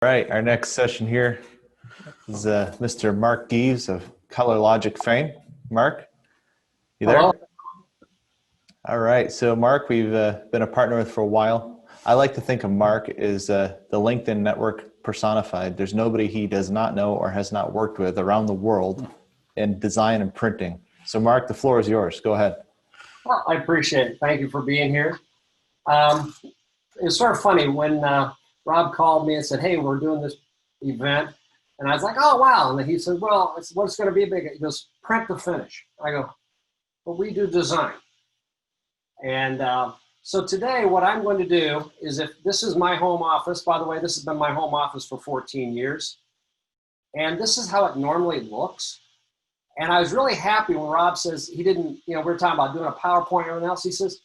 All right, our next session here is Mr. Mark Geeves of Color Logic fame. Mark, you there? Hello. All right, so Mark, we've been a partner with for a while. I like to think of Mark as the LinkedIn network personified. There's nobody he does not know or has not worked with around the world in design and printing. So Mark, the floor is yours. Go ahead. Well, I appreciate it. Thank you for being here. Um, it's sort of funny when Rob called me and said, "Hey, we're doing this event," and I was like, "Oh, wow!" And then he said, "Well, what's going to be big?" He goes, "Print to finish." I go, "Well, we do design." And so today, what I'm going to do is, if this is my home office. By the way, this has been my home office for 14 years, and this is how it normally looks. And I was really happy when Rob says he didn't, we were talking about doing a PowerPoint and everything else. He says,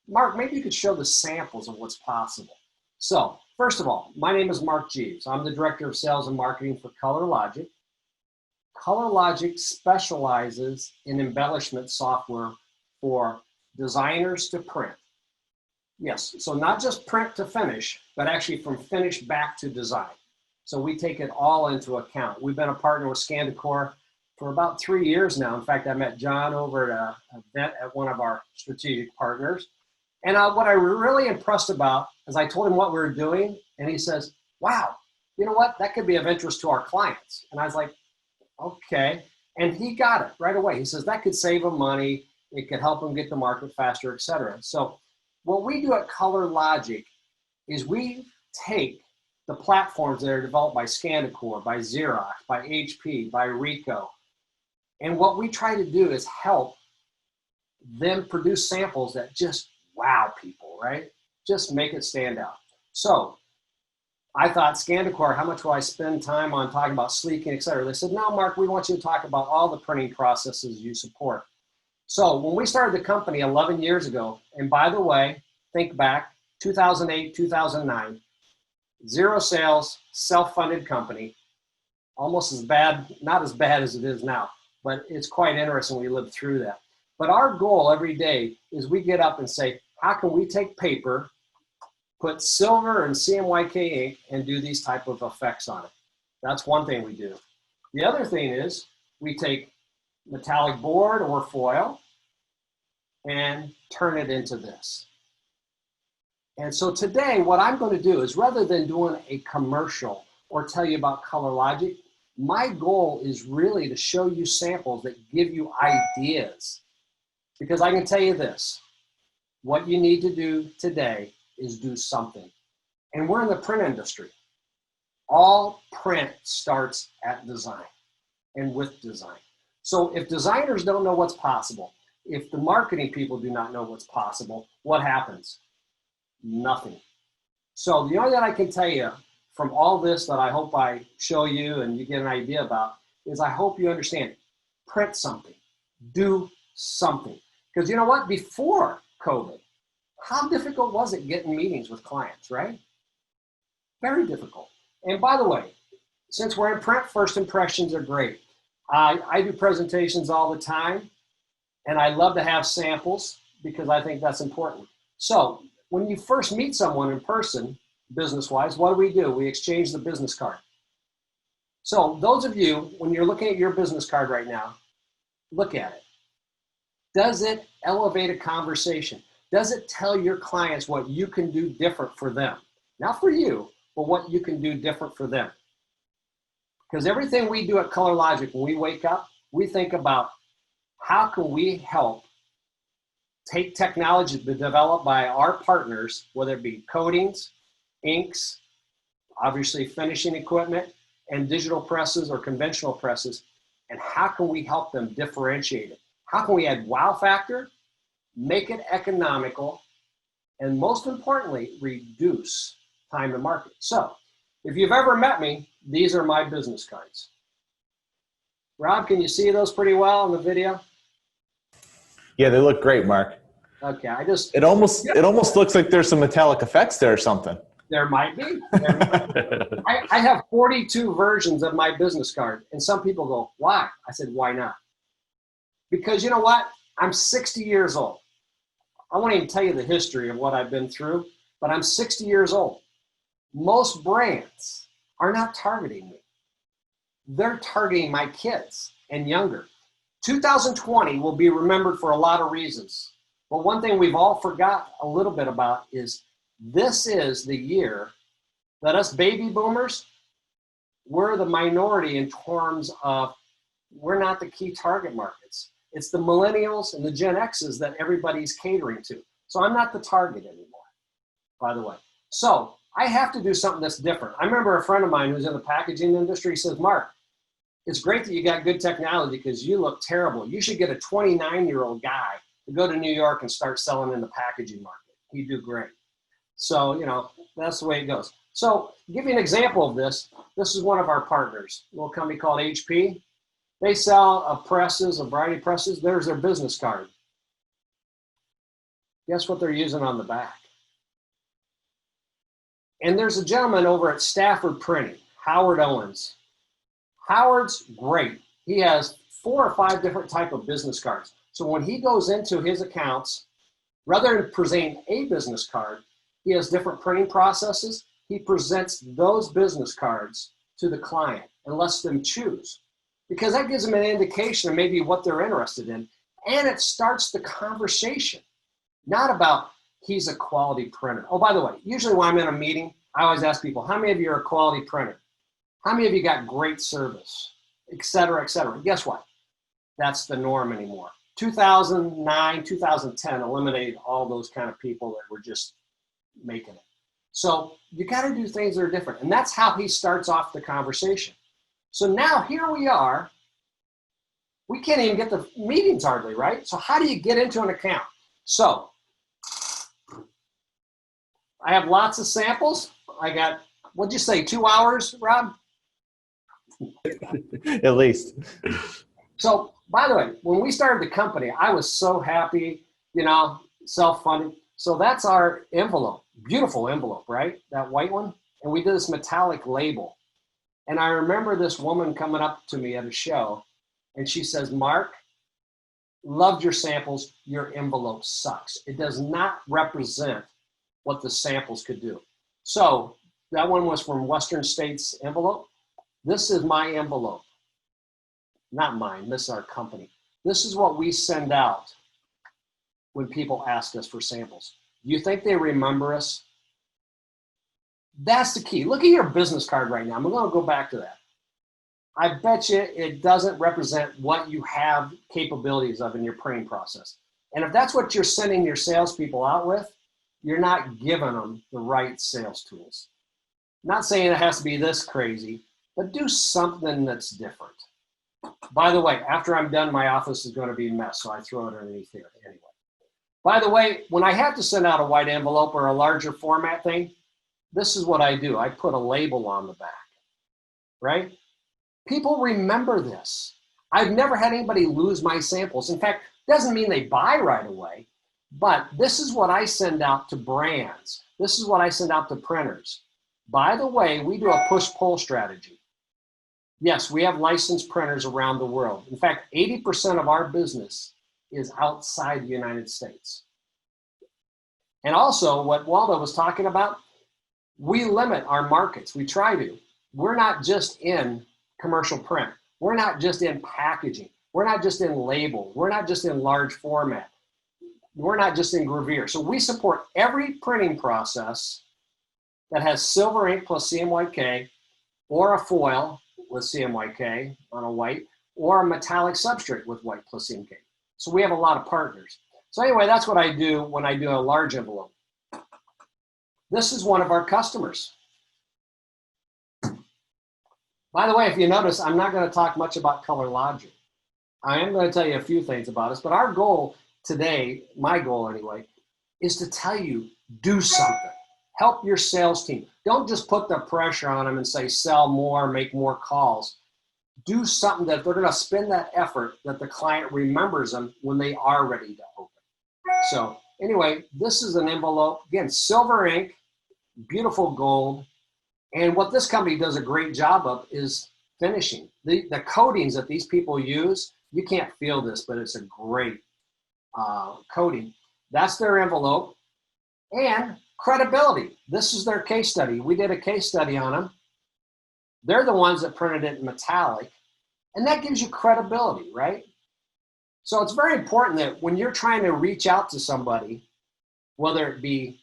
"Mark, maybe you could show the samples of what's possible." So first of all, my name is Mark Geeves. I'm the Director of Sales and Marketing for Color Logic. Color Logic specializes in embellishment software for designers to print. Yes, so not just print to finish, but actually from finish back to design. So we take it all into account. We've been a partner with Skandacor for about 3 years now. In fact, I met John over at an event at one of our strategic partners. And what I was really impressed about is I told him what we were doing, and he says, "Wow, you know what? That could be of interest to our clients." And I was like, "Okay." And he got it right away. He says that could save him money. It could help him get to market faster, et cetera. So what we do at Color Logic is we take the platforms that are developed by Skandacor, by Xerox, by HP, by Ricoh, and what we try to do is help them produce samples that just wow people, right? Just make it stand out. So I thought, Skandacor, how much will I spend time on talking about sleeking, et cetera? They said, "No, Mark, we want you to talk about all the printing processes you support." So when we started the company 11 years ago, and by the way, think back, 2008, 2009, zero sales, self-funded company, almost as bad, not as bad as it is now, but it's quite interesting we lived through that. But our goal every day is we get up and say, how can we take paper, put silver and CMYK ink, and do these type of effects on it? That's one thing we do. The other thing is we take metallic board or foil and turn it into this. And so today, what I'm going to do is, rather than doing a commercial or tell you about Color Logic, my goal is really to show you samples that give you ideas. Because I can tell you this, what you need to do today is do something. And we're in the print industry. All print starts at design and with design. So if designers don't know what's possible, if the marketing people do not know what's possible, what happens? Nothing. So the only thing I can tell you from all this that I hope I show you and you get an idea about is I hope you understand, print something, do something. Because you know what? Before COVID, how difficult was it getting meetings with clients, right? Very difficult. And by the way, since we're in print, first impressions are great. I do presentations all the time, and I love to have samples because I think that's important. So when you first meet someone in person, business-wise, what do? We exchange the business card. So those of you, when you're looking at your business card right now, look at it. Does it elevate a conversation? Does it tell your clients what you can do different for them? Not for you, but what you can do different for them. Because everything we do at Color Logic, when we wake up, we think about how can we help take technology developed by our partners, whether it be coatings, inks, obviously finishing equipment, and digital presses or conventional presses, and how can we help them differentiate it? How can we add wow factor, make it economical, and most importantly, reduce time to market? So if you've ever met me, these are my business cards. Rob, can you see those pretty well in the video? Yeah, they look great, Mark. Okay, it almost looks like there's some metallic effects there or something. There might be. I have 42 versions of my business card, and some people go, "Why?" I said, "Why not?" Because you know what? I'm 60 years old. I won't even tell you the history of what I've been through, but I'm 60 years old. Most brands are not targeting me. They're targeting my kids and younger. 2020 will be remembered for a lot of reasons. But one thing we've all forgot a little bit about is this is the year that us baby boomers, we're the minority in terms of we're not the key target markets. It's the millennials and the Gen X's that everybody's catering to. So I'm not the target anymore, by the way. So I have to do something that's different. I remember a friend of mine who's in the packaging industry says, Mark, it's great that you got good technology because you look terrible. You should get a 29-year-old guy to go to New York and start selling in the packaging market. He'd do great. So, you know, that's the way it goes. So give you an example of this. This is one of our partners, a little company called HP. They sell presses, a variety of presses. There's their business card. Guess what they're using on the back? And there's a gentleman over at Stafford Printing, Howard Owens. Howard's great. He has 4 or 5 different type of business cards. So when he goes into his accounts, rather than presenting a business card, he has different printing processes. He presents those business cards to the client and lets them choose, because that gives them an indication of maybe what they're interested in. And it starts the conversation, not about he's a quality printer. Oh, by the way, usually when I'm in a meeting, I always ask people, how many of you are a quality printer? How many of you got great service, et cetera, et cetera? Guess what? That's the norm anymore. 2009, 2010 eliminated all those kind of people that were just making it. So you got to do things that are different. And that's how he starts off the conversation. So now here we are. We can't even get the meetings hardly, right? So how do you get into an account? So I have lots of samples. I got, what'd you say, 2 hours, Rob? At least. So, by the way, when we started the company, I was so happy, you know, self-funded. So that's our envelope, beautiful envelope, right? That white one. And we did this metallic label. And I remember this woman coming up to me at a show, and she says, Mark, loved your samples. Your envelope sucks. It does not represent what the samples could do. So that one was from Western States envelope. This is my envelope. Not mine, this is our company. This is what we send out when people ask us for samples. Do you think they remember us? That's the key. Look at your business card right now. I'm going to go back to that. I bet you it doesn't represent what you have capabilities of in your printing process. And if that's what you're sending your salespeople out with, you're not giving them the right sales tools. Not saying it has to be this crazy, but do something that's different. By the way, after I'm done, my office is going to be a mess, so I throw it underneath here anyway. By the way, when I have to send out a white envelope or a larger format thing, this is what I do. I put a label on the back, right? People remember this. I've never had anybody lose my samples. In fact, it doesn't mean they buy right away, but this is what I send out to brands. This is what I send out to printers. By the way, we do a push-pull strategy. Yes, we have licensed printers around the world. In fact, 80% of our business is outside the United States. And also, what Waldo was talking about, we limit our markets. We try to. We're not just in commercial print. We're not just in packaging. We're not just in labels. We're not just in large format. We're not just in gravure. So we support every printing process that has silver ink plus CMYK, or a foil with CMYK on a white, or a metallic substrate with white plus CMYK. So we have a lot of partners. So anyway, that's what I do when I do a large envelope. This is one of our customers. By the way, if you notice, I'm not going to talk much about color logic. I am going to tell you a few things about us, but our goal today, my goal anyway, is to tell you, do something. Help your sales team. Don't just put the pressure on them and say, sell more, make more calls. Do something that they're going to spend that effort that the client remembers them when they are ready to open. So anyway, this is an envelope. Again, silver ink, beautiful gold. And what this company does a great job of is finishing. The coatings that these people use, you can't feel this, but it's a great coating. That's their envelope. And credibility. This is their case study. We did a case study on them. They're the ones that printed it in metallic, and that gives you credibility, right? So it's very important that when you're trying to reach out to somebody, whether it be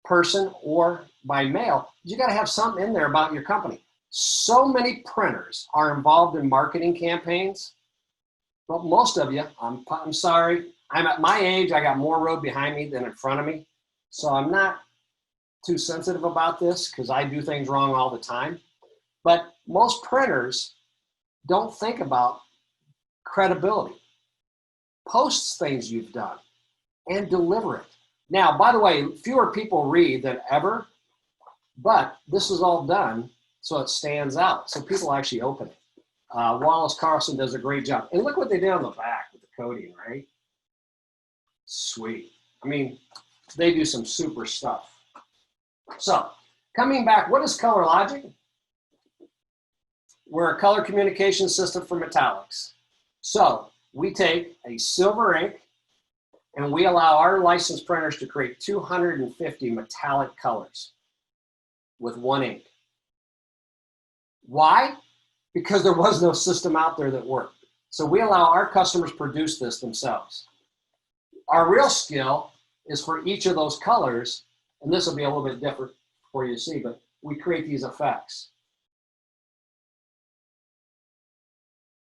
person or by mail, you got to have something in there about your company. So many printers are involved in marketing campaigns, but most of you, I'm sorry, I'm at my age, I got more road behind me than in front of me. So I'm not too sensitive about this because I do things wrong all the time. But most printers don't think about credibility. Post things you've done and deliver it. Now, by the way, fewer people read than ever, but this is all done so it stands out. So people actually open it. Wallace Carlson does a great job. And look what they did on the back with the coating, right? Sweet. I mean, they do some super stuff. So coming back, what is Color Logic? We're a color communication system for metallics. So we take a silver ink and we allow our licensed printers to create 250 metallic colors with one ink. Why? Because there was no system out there that worked. So we allow our customers produce this themselves. Our real skill is for each of those colors, and this will be a little bit different for you to see, but we create these effects.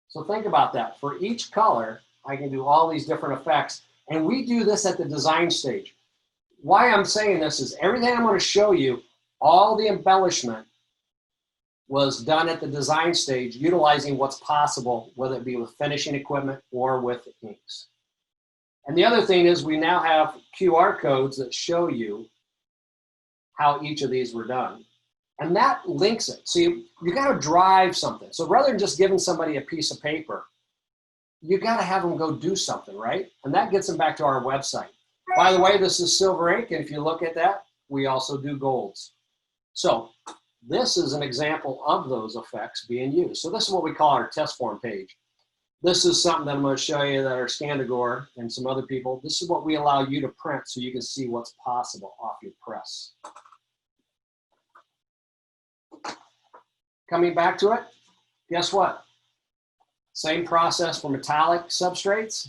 So think about that. For each color, I can do all these different effects, and we do this at the design stage. Why I'm saying this is everything I'm going to show you, all the embellishment was done at the design stage, utilizing what's possible, whether it be with finishing equipment or with inks. And the other thing is we now have QR codes that show you how each of these were done. And that links it. So you got to drive something. So rather than just giving somebody a piece of paper, you got to have them go do something, right? And that gets them back to our website. By the way, this is silver ink, and if you look at that, we also do golds. So this is an example of those effects being used. So this is what we call our test form page. This is something that I'm going to show you that our Skandacor and some other people, this is what we allow you to print so you can see what's possible off your press. Coming back to it, guess what? Same process for metallic substrates.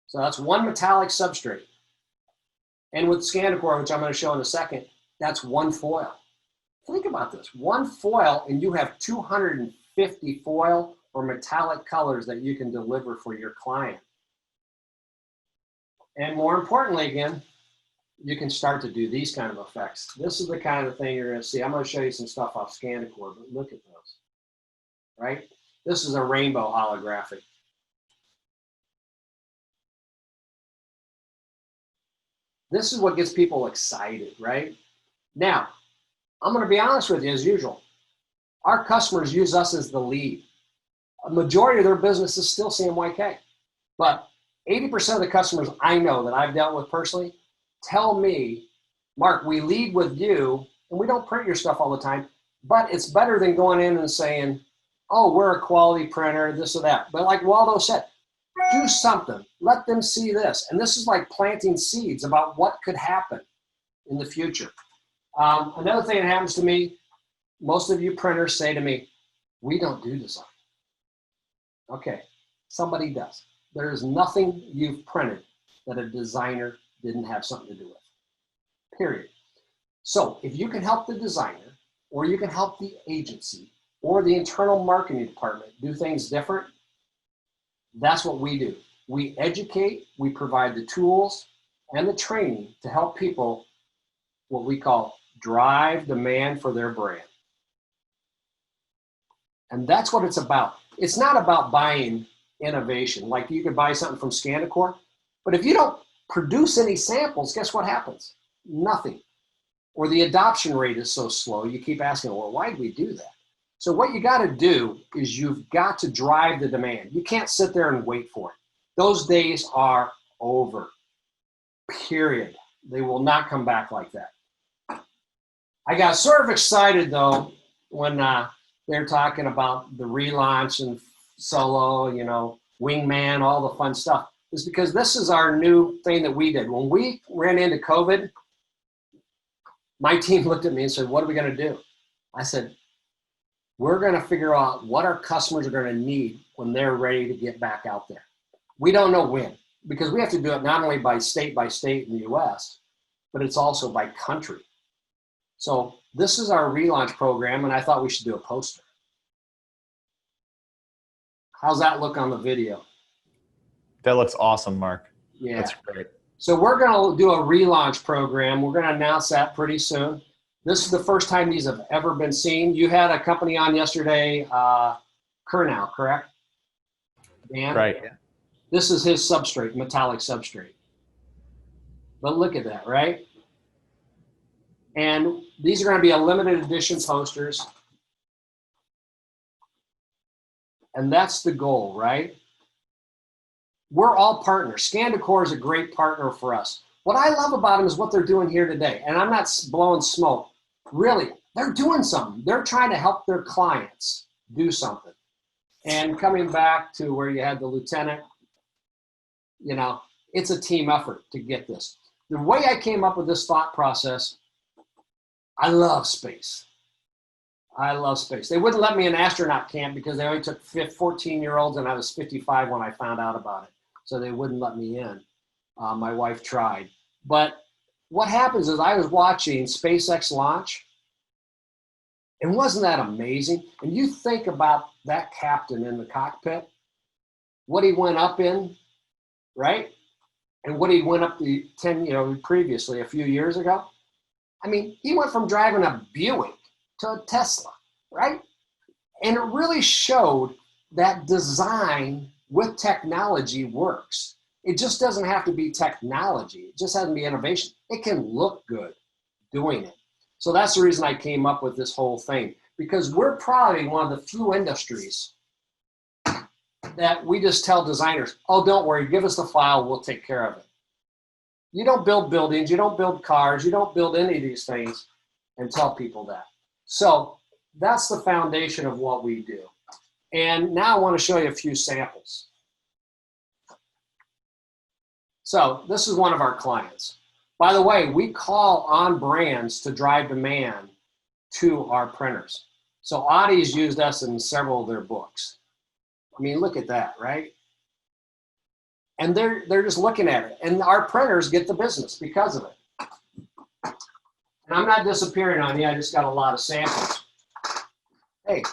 So that's one metallic substrate. And with Skandacor, which I'm going to show in a second, that's one foil. Think about this, one foil and you have 250 foil or metallic colors that you can deliver for your client. And more importantly, again, you can start to do these kind of effects. This is the kind of thing you're going to see. I'm going to show you some stuff off Skandacor, but look at those, right? This is a rainbow holographic. This is what gets people excited, right? Now, I'm going to be honest with you as usual. Our customers use us as the lead. A majority of their business is still CMYK, but 80% of the customers I know that I've dealt with personally tell me, Mark, we lead with you, and we don't print your stuff all the time, but it's better than going in and saying, oh, we're a quality printer, this or that. But like Waldo said, do something. Let them see this. And this is like planting seeds about what could happen in the future. Another thing that happens to me, most of you printers say to me, we don't do design. Okay, somebody does. There is nothing you've printed that a designer didn't have something to do with, period. So if you can help the designer, or you can help the agency, or the internal marketing department do things different, that's what we do. We educate, we provide the tools and the training to help people, what we call drive demand for their brand. And that's what it's about. It's not about buying innovation. Like you could buy something from Skandacor, but if you don't produce any samples, guess what happens? Nothing. Or the adoption rate is so slow, you keep asking, well, why did we do that? So what you got to do is you've got to drive the demand. You can't sit there and wait for it. Those days are over, period. They will not come back like that. I got sort of excited though when they're talking about the relaunch and Solo, you know, Wingman, all the fun stuff. Is because this is our new thing that we did. When we ran into COVID, my team looked at me and said, what are we going to do? I said, We're going to figure out what our customers are going to need when they're ready to get back out there. We don't know when, because we have to do it not only by state in the US, but it's also by country. So this is our relaunch program, and I thought we should do a poster. How's that look on the video? That looks awesome, Mark. Yeah. That's great. So we're going to do a relaunch program. We're going to announce that pretty soon. This is the first time these have ever been seen. You had a company on yesterday, Kernow, correct? Dan? Right. This is his substrate, metallic substrate. But look at that, right? And these are going to be a limited edition posters. And that's the goal, right? We're all partners. Skandacor is a great partner for us. What I love about them is what they're doing here today. And I'm not blowing smoke. Really, they're doing something. They're trying to help their clients do something. And coming back to where you had the lieutenant, you know, it's a team effort to get this. The way I came up with this thought process, I love space. I love space. They wouldn't let me in astronaut camp because they only took 14-year-olds, and I was 55 when I found out about it. So they wouldn't let me in. My wife tried. But what happens is I was watching SpaceX launch, and wasn't that amazing? And you think about that captain in the cockpit, what he went up in, right? And what he went up the previously a few years ago. I mean, he went from driving a Buick to a Tesla, right? And it really showed that design with technology works. It just doesn't have to be technology. It just has to be innovation. It can look good doing it. So that's the reason I came up with this whole thing, because we're probably one of the few industries that we just tell designers, oh, don't worry, give us the file, we'll take care of it. You don't build buildings, you don't build cars, you don't build any of these things and tell people that. So that's the foundation of what we do. And now I want to show you a few samples. So this is one of our clients. By the way, we call on brands to drive demand to our printers. So Audi's used us in several of their books. I mean, look at that, right? And they're just looking at it. And our printers get the business because of it. And I'm not disappearing on you. I just got a lot of samples. Hey,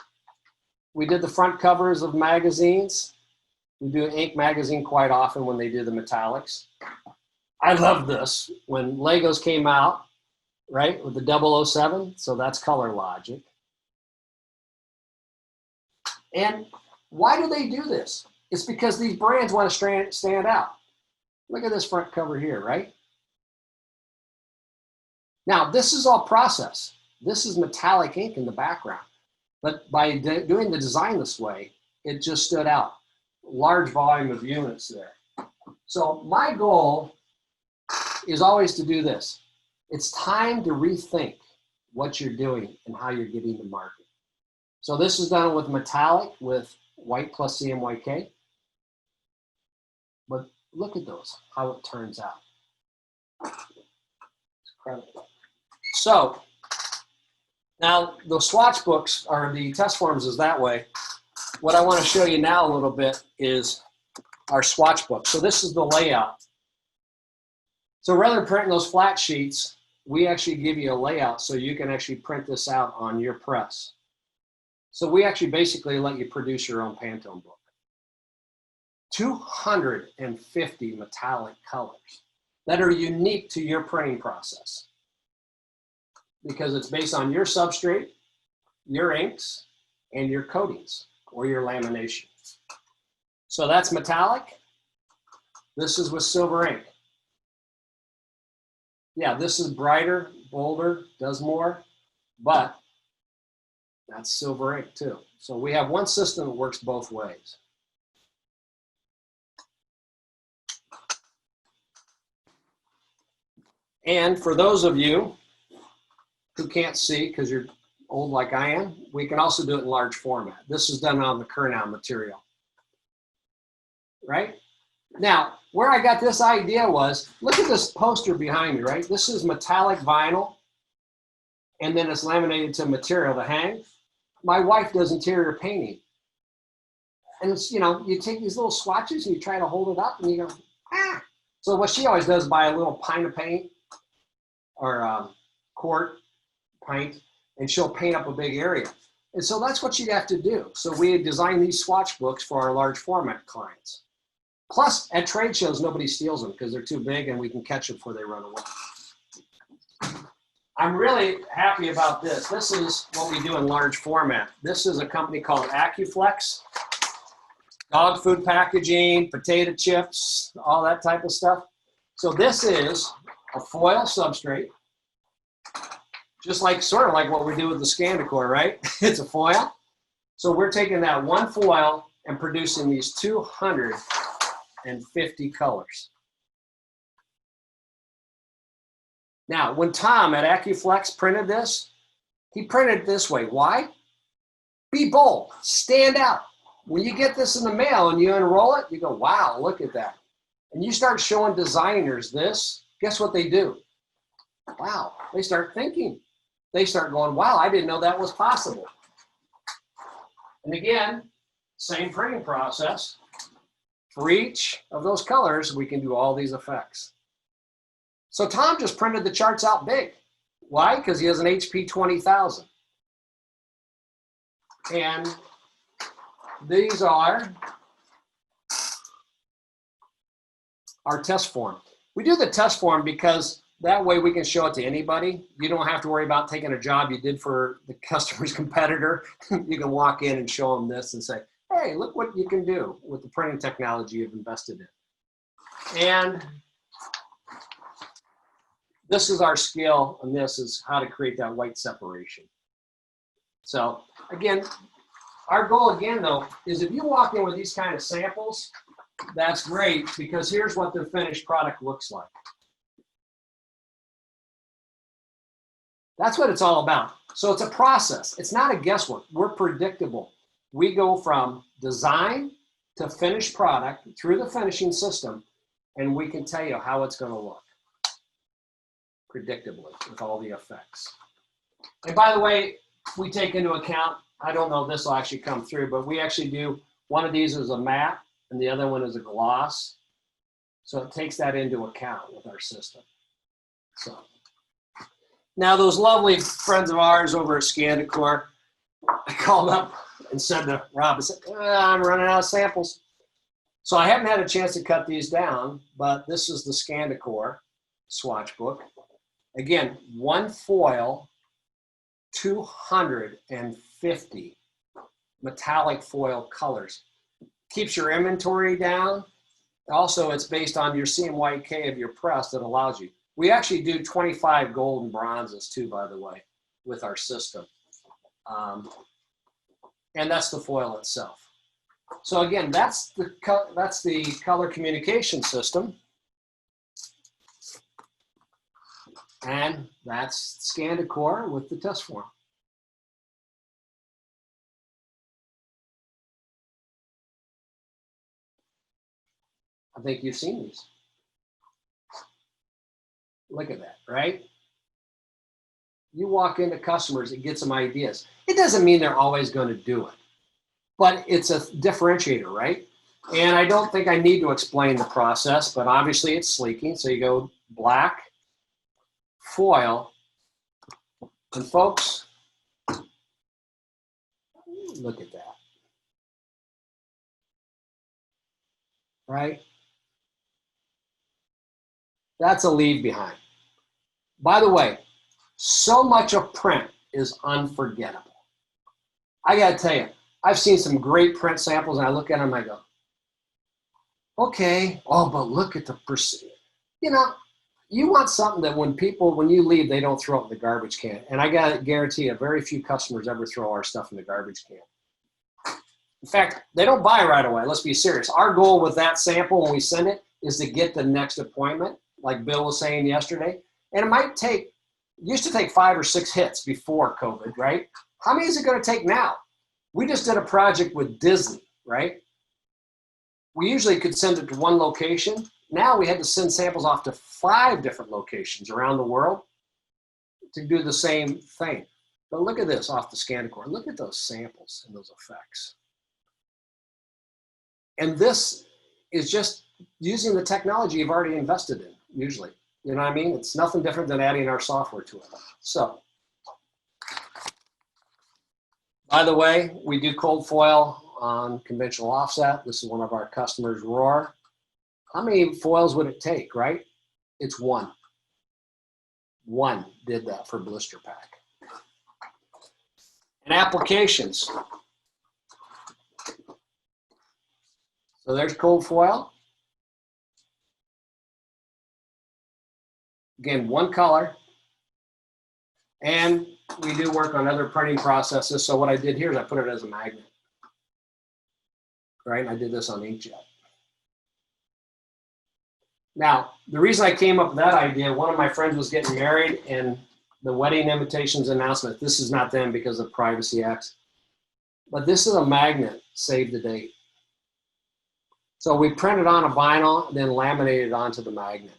we did the front covers of magazines. We do Ink magazine quite often when they do the metallics. I love this. When Legos came out, right, with the 007, so that's color logic. And why do they do this? It's because these brands want to stand out. Look at this front cover here, right? Now, this is all process. This is metallic ink in the background. But by doing the design this way, it just stood out. Large volume of units there. So my goal is always to do this. It's time to rethink what you're doing and how you're getting to market. So this is done with metallic, with white plus CMYK. But look at those, how it turns out. It's incredible. So now the swatch books, or the test forms is that way. What I want to show you now a little bit is our swatch book. So this is the layout. So rather than printing those flat sheets, we actually give you a layout so you can actually print this out on your press. So we actually basically let you produce your own Pantone book. 250 metallic colors that are unique to your printing process, because it's based on your substrate, your inks, and your coatings or your lamination. So that's metallic. This is with silver ink. Yeah, this is brighter, bolder, does more, but that's silver ink too. So we have one system that works both ways. And for those of you who can't see because you're old like I am, we can also do it in large format. This is done on the Kernow material, right? Now, where I got this idea was, look at this poster behind me, right? This is metallic vinyl, and then it's laminated to material to hang. my wife does interior painting. And it's, you know, you take these little swatches and you try to hold it up and you go, ah. So what she always does is buy a little pint of paint or quart pint, and she'll paint up a big area. And so that's what you'd have to do. So we had designed these swatch books for our large format clients. Plus, at trade shows, nobody steals them because they're too big and we can catch them before they run away. I'm really happy about this. This is what we do in large format. This is a company called AccuFlex. Dog food packaging, potato chips, all that type of stuff. So this is a foil substrate, just like sort of like what we do with the Skandacor, right? It's a foil. So we're taking that one foil and producing these 250 colors. Now, when Tom at AccuFlex printed this, he printed it this way. Why? Be bold, stand out. When you get this in the mail and you unroll it, you go, wow, look at that. And you start showing designers this, guess what they do? Wow, they start thinking. They start going, wow, I didn't know that was possible. And again, same printing process. For each of those colors, we can do all these effects. So Tom just printed the charts out big. Why? Because he has an HP 20,000. And these are our test form. We do the test form because that way we can show it to anybody. You don't have to worry about taking a job you did for the customer's competitor. You can walk in and show them this and say, hey, look what you can do with the printing technology you've invested in. And this is our skill, and this is how to create that white separation. So again, our goal again though, is if you walk in with these kind of samples, that's great because here's what the finished product looks like. That's what it's all about. So it's a process. It's not a guesswork. We're predictable. We go from design to finished product through the finishing system, and we can tell you how it's going to look predictably with all the effects. And by the way, we take into account, I don't know if this will actually come through, but we actually do, one of these is a matte and the other one is a gloss. So it takes that into account with our system. So now those lovely friends of ours over at Skandacor, I called up and said to Rob, I said, I'm running out of samples. So I haven't had a chance to cut these down, but this is the Skandacor swatch book. Again, one foil, 250 metallic foil colors. Keeps your inventory down. Also, it's based on your CMYK of your press that allows you. We actually do 25 gold and bronzes too, by the way, with our system. And that's the foil itself. So again, that's the color communication system. And that's Skandacor with the test form. I think you've seen these. Look at that, right? You walk into customers and get some ideas. It doesn't mean they're always going to do it, but it's a differentiator, right? And I don't think I need to explain the process, but obviously it's sleeking. So you go black, foil, and folks, look at that, right? That's a leave behind. By the way, so much of print is unforgettable. I got to tell you, I've seen some great print samples and I look at them and I go, okay, oh, but look at the percent. You know, you want something that when you leave, they don't throw it in the garbage can. And I got to guarantee you, very few customers ever throw our stuff in the garbage can. In fact, they don't buy right away. Let's be serious. Our goal with that sample when we send it is to get the next appointment, like Bill was saying yesterday. And it might take, used to take 5 or 6 hits before COVID, right? How many is it going to take now? We just did a project with Disney, right? We usually could send it to one location. Now we had to send samples off to 5 different locations around the world to do the same thing. But look at this off the Skandacor. Look at those samples and those effects. And this is just using the technology you've already invested in, usually. You know what I mean? It's nothing different than adding our software to it. So, by the way, we do cold foil on conventional offset. This is one of our customers, Roar. How many foils would it take, right? It's one. One did that for blister pack. And applications. So there's cold foil. Again, one color. And we do work on other printing processes. So what I did here is I put it as a magnet. Right? I did this on inkjet. Now, the reason I came up with that idea, one of my friends was getting married, and the wedding invitations announcement, this is not them because of Privacy Acts, but this is a magnet, save the date. So we printed on a vinyl, then laminated onto the magnet.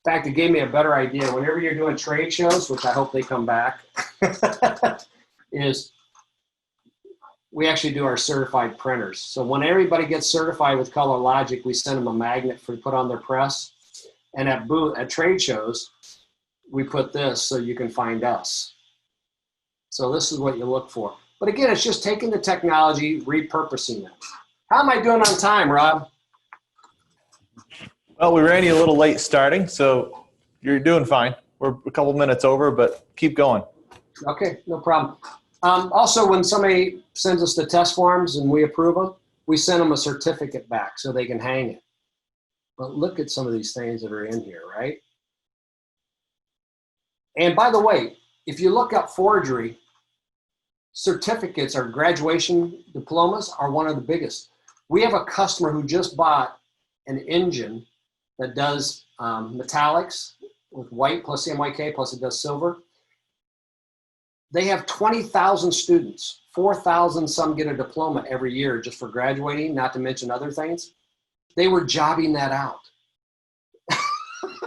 In fact, it gave me a better idea. Whenever you're doing trade shows, which I hope they come back, is we actually do our certified printers. So when everybody gets certified with Color Logic, we send them a magnet for put on their press. And at trade shows, we put this so you can find us. So this is what you look for. But again, it's just taking the technology, repurposing it. How am I doing on time, Rob? Well, we ran you a little late starting, so you're doing fine. We're a couple minutes over, but keep going. Okay, no problem. Also, when somebody sends us the test forms and we approve them, we send them a certificate back so they can hang it. But look at some of these things that are in here, right? And by the way, if you look up forgery, certificates or graduation diplomas are one of the biggest. We have a customer who just bought an engine that does metallics with white plus CMYK plus it does silver. They have 20,000 students, 4,000 some get a diploma every year just for graduating, not to mention other things. They were jobbing that out.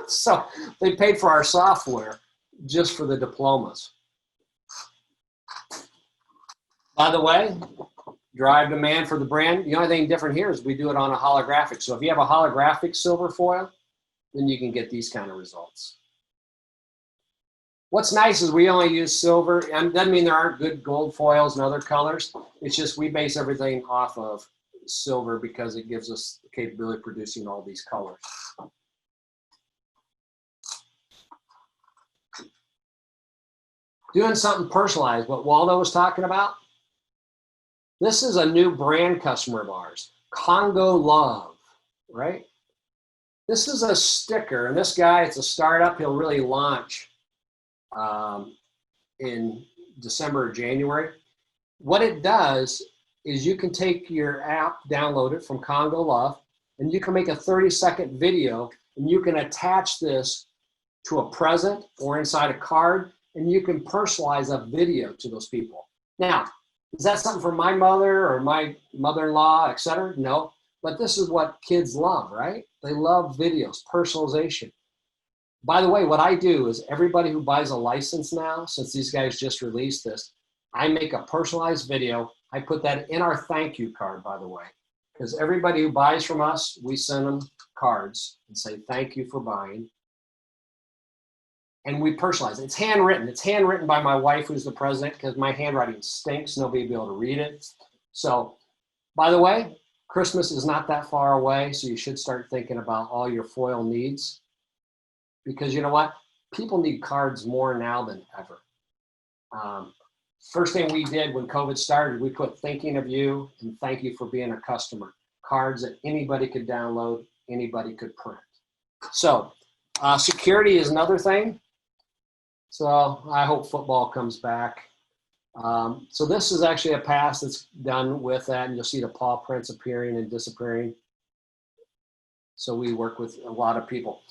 So they paid for our software just for the diplomas. By the way, drive demand for the brand. The only thing different here is we do it on a holographic. So if you have a holographic silver foil, then you can get these kind of results. What's nice is we only use silver, and doesn't mean there aren't good gold foils and other colors. It's just we base everything off of silver because it gives us the capability of producing all these colors. Doing something personalized, what Waldo was talking about. This is a new brand customer of ours, Congo Love, right? This is a sticker, and this guy, it's a startup. He'll really launch in December or January. What it does is you can take your app, download it from Congo Love, and you can make a 30-second video, and you can attach this to a present or inside a card, and you can personalize a video to those people. Now, is that something for my mother or my mother-in-law, et cetera? No, but this is what kids love, right? They love videos, personalization. By the way, what I do is everybody who buys a license now, since these guys just released this, I make a personalized video. I put that in our thank you card, by the way, because everybody who buys from us, we send them cards and say, thank you for buying. And we personalize it. It's handwritten. It's handwritten by my wife, who's the president, because my handwriting stinks. Nobody will be able to read it. So, by the way, Christmas is not that far away, so you should start thinking about all your foil needs. Because you know what? People need cards more now than ever. First thing we did when COVID started, we put thinking of you and thank you for being a customer. Cards that anybody could download, anybody could print. So security is another thing. So I hope football comes back. So this is actually a pass that's done with that, and you'll see the paw prints appearing and disappearing. So we work with a lot of people.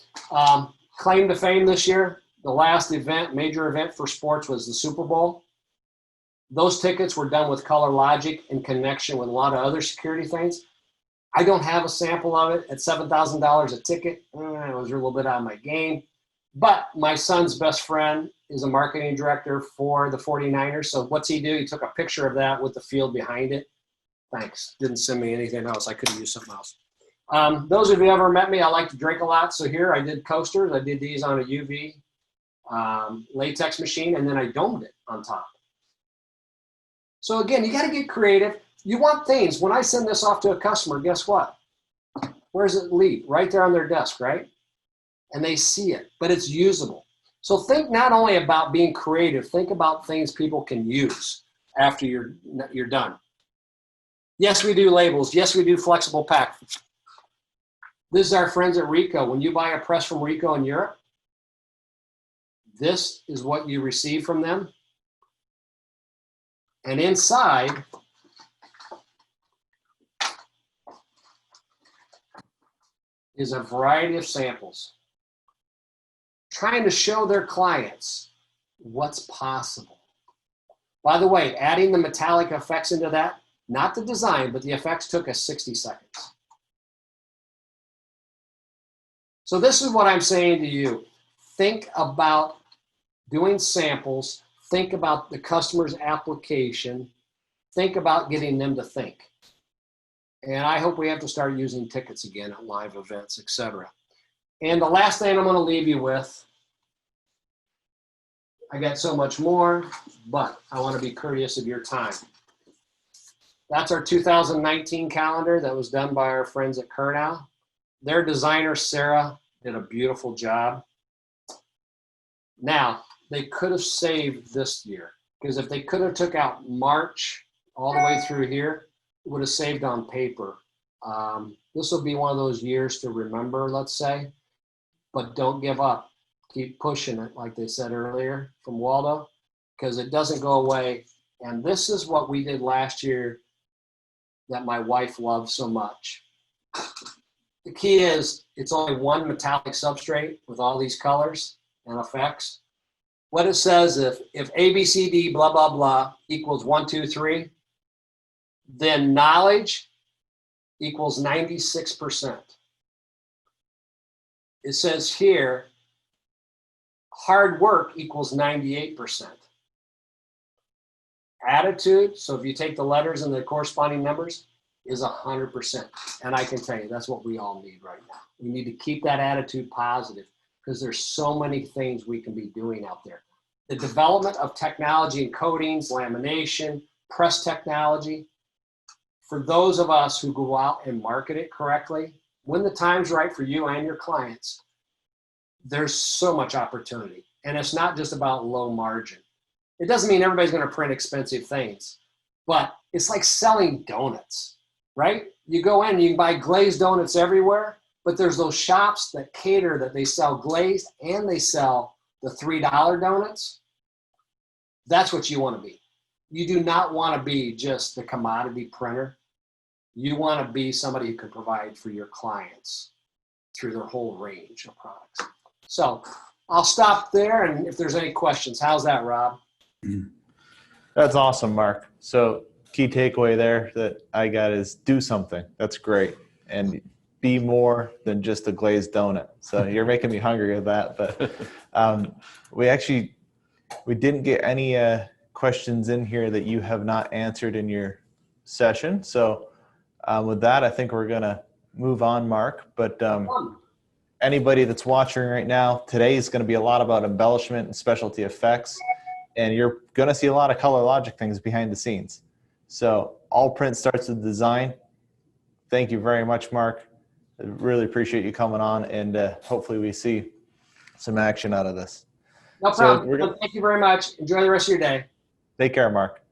Claim to fame this year, the last event, major event for sports was the Super Bowl. Those tickets were done with Color Logic in connection with a lot of other security things. I don't have a sample of it at $7,000 a ticket. It was a little bit out of my game. But my son's best friend is a marketing director for the 49ers. So what's he do? He took a picture of that with the field behind it. Thanks. Didn't send me anything else. I could have used something else. Those of you who ever met me, I like to drink a lot. So here I did coasters. I did these on a UV latex machine, and then I domed it on top. So again, you got to get creative. You want things. When I send this off to a customer, guess what? Where does it leave? Right there on their desk, right? And they see it, but it's usable. So think not only about being creative, think about things people can use after you're done. Yes, we do labels. Yes, we do flexible pack. This is our friends at Rico. When you buy a press from Rico in Europe, this is what you receive from them. And inside is a variety of samples, trying to show their clients what's possible. By the way, adding the metallic effects into that, not the design, but the effects took us 60 seconds. So this is what I'm saying to you. Think about doing samples. Think about the customer's application. Think about getting them to think. And I hope we have to start using tickets again at live events, etc. And the last thing I'm going to leave you with, I got so much more, but I want to be courteous of your time. That's our 2019 calendar that was done by our friends at Kernow. Their designer, Sarah, did a beautiful job. Now, they could have saved this year, because if they could have took out March all the way through here, it would have saved on paper. This will be one of those years to remember, let's say, but don't give up. Keep pushing it, like they said earlier from Waldo, because it doesn't go away. And this is what we did last year that my wife loved so much. The key is it's only one metallic substrate with all these colors and effects. What it says, if A, B, C, D, blah, blah, blah equals 1, 2, 3, then knowledge equals 96%. It says here, hard work equals 98%. Attitude, so if you take the letters and the corresponding numbers, is 100%. And I can tell you, that's what we all need right now. We need to keep that attitude positive, because there's so many things we can be doing out there. The development of technology and coatings, lamination, press technology, for those of us who go out and market it correctly, when the time's right for you and your clients, there's so much opportunity. And it's not just about low margin. It doesn't mean everybody's going to print expensive things, but it's like selling donuts, right? You go in and you can buy glazed donuts everywhere, but there's those shops that cater that they sell glazed and they sell the $3 donuts. That's what you want to be. You do not want to be just the commodity printer. You want to be somebody who can provide for your clients through their whole range of products. So I'll stop there, and if there's any questions, how's that, Rob? That's awesome, Mark. So key takeaway there that I got is do something. That's great. And be more than just a glazed donut. So you're making me hungry with that. But we didn't get any questions in here that you have not answered in your session. So with that, I think we're going to move on, Mark. But anybody that's watching right now, today is going to be a lot about embellishment and specialty effects. And you're going to see a lot of color logic things behind the scenes. So all print starts with design. Thank you very much, Mark. I really appreciate you coming on, and hopefully we see some action out of this. No problem. Thank you very much. Enjoy the rest of your day. Take care, Mark.